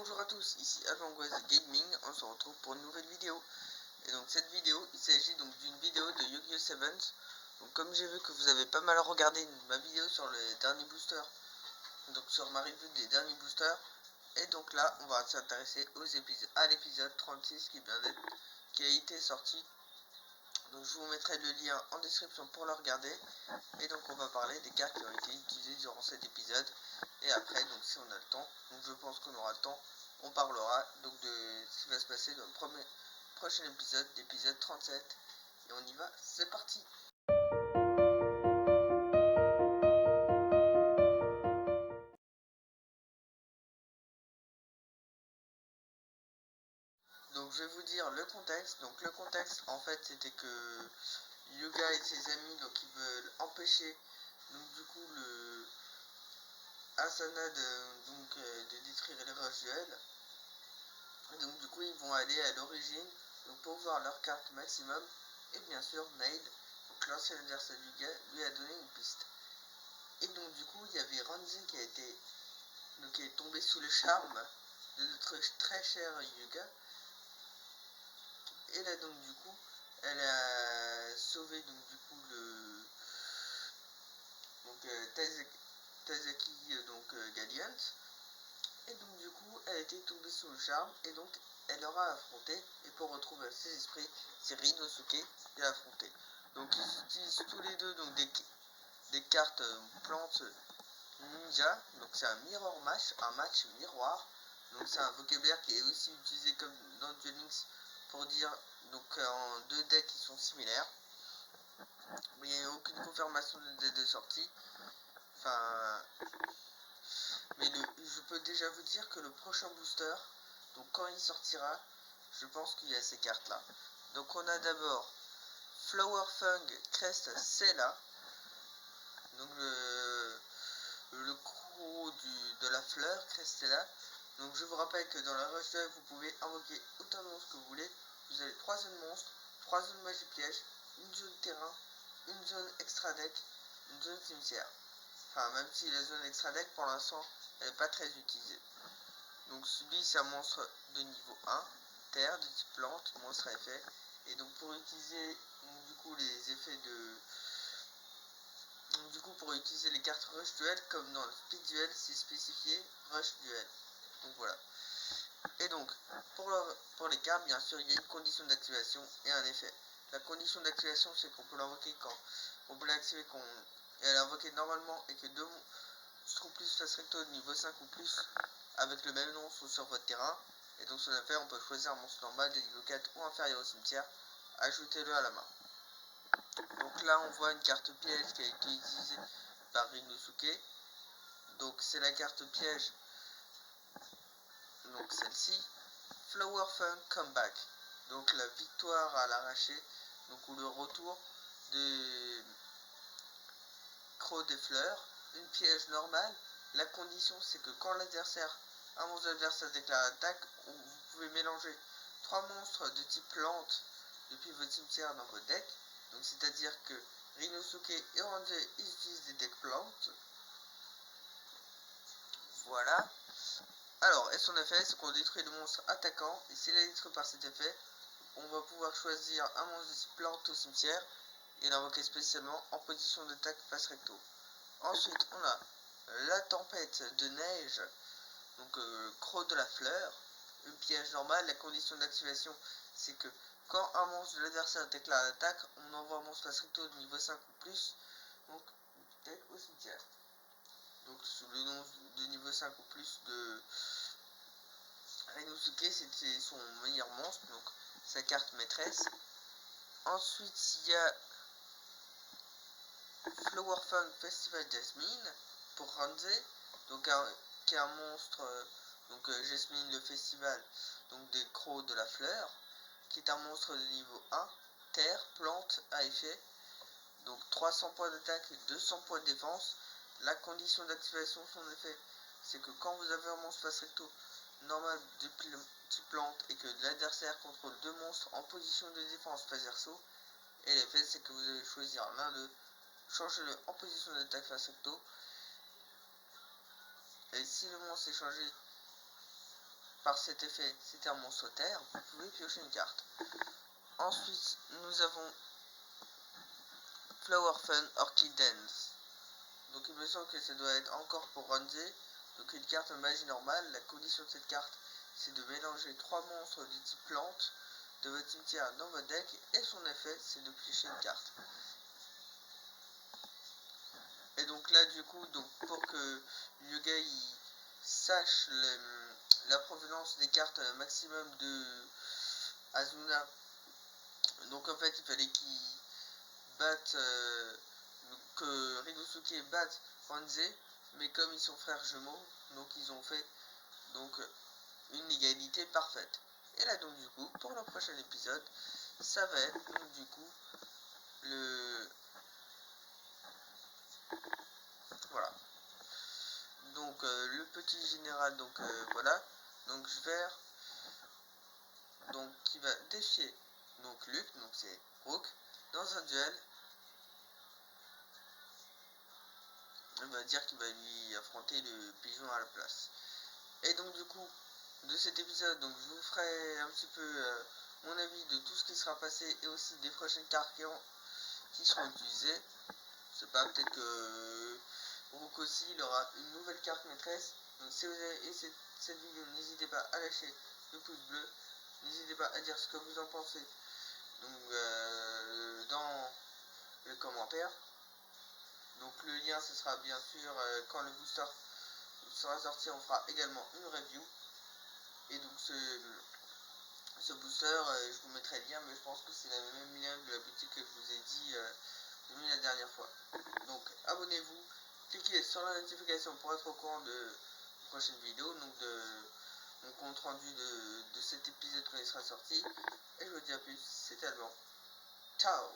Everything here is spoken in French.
Bonjour à tous, ici Avangwaz Gaming, on se retrouve pour une nouvelle vidéo. Et donc cette vidéo, il s'agit donc d'une vidéo de Yu-Gi-Oh! Sevens. Donc comme j'ai vu que vous avez pas mal regardé ma vidéo sur les derniers boosters, donc sur ma review des derniers boosters, et donc là on va s'intéresser à l'épisode 36 qui a été sorti. Donc je vous mettrai le lien en description pour le regarder. Et donc on va parler des cartes qui ont été utilisées durant cet épisode. Et après, donc si on a le temps, donc je pense qu'on aura le temps, on parlera donc de ce qui va se passer dans le prochain épisode, l'épisode 37. Et on y va, c'est parti. Donc je vais vous dire le contexte. Donc le contexte en fait c'était que Yuga et ses amis donc ils veulent empêcher donc du coup le Asana de détruire les roches duels. Et donc du coup ils vont aller à l'origine donc pour voir leur carte maximum. Et bien sûr Nail, donc l'ancien adversaire de Yuga, lui a donné une piste. Et donc du coup il y avait Ranzi qui est tombé sous le charme de notre très cher Yuga. Et là donc du coup elle a sauvé donc du coup le Tazaki Galliant. Et donc du coup elle était tombée sous le charme et donc elle aura affronté, et pour retrouver ses esprits, c'est Rinosuke qui a affronté. Donc ils utilisent tous les deux donc des cartes plantes ninja. Donc c'est un mirror match, un match miroir. Donc c'est un vocabulaire qui est aussi utilisé comme dans Duel Links pour dire donc en deux decks qui sont similaires. Mais il n'y a aucune confirmation de sortie. Enfin, mais je peux déjà vous dire que le prochain booster, donc quand il sortira, je pense qu'il y a ces cartes là. Donc on a d'abord Flower Fung Crest Cella, donc le croc de la fleur Crestella. Donc je vous rappelle que dans la rush duel vous pouvez invoquer autant de monstres que vous voulez. Vous avez 3 zones monstres, 3 zones magie piège, une zone terrain, une zone extra deck, une zone cimetière. Enfin même si la zone extra deck pour l'instant elle n'est pas très utilisée. Donc celui c'est un monstre de niveau 1, terre, de type plante, monstre à effet. Et donc pour utiliser du coup les effets de... Donc du coup pour utiliser les cartes Rush Duel, comme dans le Speed Duel, c'est spécifié Rush Duel. Donc voilà. Et donc pour les cartes, bien sûr, il y a une condition d'activation et un effet. La condition d'activation, c'est qu'on peut l'invoquer quand on peut l'activer quand elle est invoquée normalement et que deux monstres ou plus face recto de niveau 5 ou plus avec le même nom sont sur votre terrain. Et donc son effet, on peut choisir un monstre normal de niveau 4 ou inférieur au cimetière, ajoutez-le à la main. Donc là on voit une carte piège qui a été utilisée par Rinosuke. Donc c'est la carte piège, donc celle-ci, Flower Fun Comeback, donc la victoire à l'arraché, donc ou le retour des crocs des fleurs. Une piège normale, la condition c'est que quand un monstre adversaire déclare attaque, vous pouvez mélanger 3 monstres de type plante depuis votre cimetière dans votre deck. Donc c'est à dire que Rinosuke et Ranger utilisent des decks plantes. Voilà. Alors, et son effet, c'est qu'on détruit le monstre attaquant, et s'il est détruit par cet effet, on va pouvoir choisir un monstre de type plante au cimetière et l'invoquer spécialement en position d'attaque face recto. Ensuite, on a la tempête de neige, donc croc de la fleur, une piège normale. La condition d'activation, c'est que quand un monstre de l'adversaire déclare l'attaque, on envoie un monstre face recto de niveau 5 ou plus, donc au cimetière. Donc sous le nom de niveau 5 ou plus de Rinosuke, c'était son meilleur monstre, donc sa carte maîtresse. Ensuite, il y a Flower Fun Festival Jasmine pour Ranze, donc qui est un monstre, Jasmine le festival, donc des crocs de la fleur, qui est un monstre de niveau 1, terre, plante à effet, donc 300 points d'attaque et 200 points de défense. La condition d'activation de son effet, c'est que quand vous avez un monstre face recto normal de type plante et que l'adversaire contrôle 2 monstres en position de défense face verso, et l'effet c'est que vous allez choisir l'un d'eux, changez-le en position d'attaque face recto, et si le monstre est changé par cet effet, c'était un monstre terre, vous pouvez piocher une carte. Ensuite, nous avons Flower Fun Orchid Dance. Donc il me semble que ça doit être encore pour Ronzé. Donc une carte magie normale. La condition de cette carte, c'est de mélanger 3 monstres de type plante de votre cimetière dans votre deck. Et son effet, c'est de piocher une carte. Et donc là, du coup, donc pour que Yuga il sache la provenance des cartes maximum de Azuna, donc en fait, il fallait qu'il batte, que Rinosuke batte Ronzé, mais comme ils sont frères jumeaux, donc ils ont fait donc une égalité parfaite. Et là donc du coup, pour le prochain épisode, ça va être donc du coup le voilà. Donc le petit général, donc voilà, donc vert, donc qui va défier donc Luke, donc c'est Rook, dans un duel. On va dire qu'il va lui affronter le pigeon à la place. Et donc du coup, de cet épisode, donc je vous ferai un petit peu mon avis de tout ce qui sera passé et aussi des prochaines cartes qui seront utilisées. Je sais pas, peut-être que Rook aussi, il aura une nouvelle carte maîtresse. Donc si vous avez aimé cette vidéo, n'hésitez pas à lâcher le pouce bleu. N'hésitez pas à dire ce que vous en pensez donc, dans les commentaires. Donc le lien, ce sera bien sûr quand le booster sera sorti, on fera également une review. Et donc ce booster, je vous mettrai le lien, mais je pense que c'est le même lien de la boutique que je vous ai dit la dernière fois. Donc abonnez-vous, cliquez sur la notification pour être au courant de prochaines vidéos, donc de mon compte rendu de cet épisode quand il sera sorti. Et je vous dis à plus, c'était Alban. Ciao.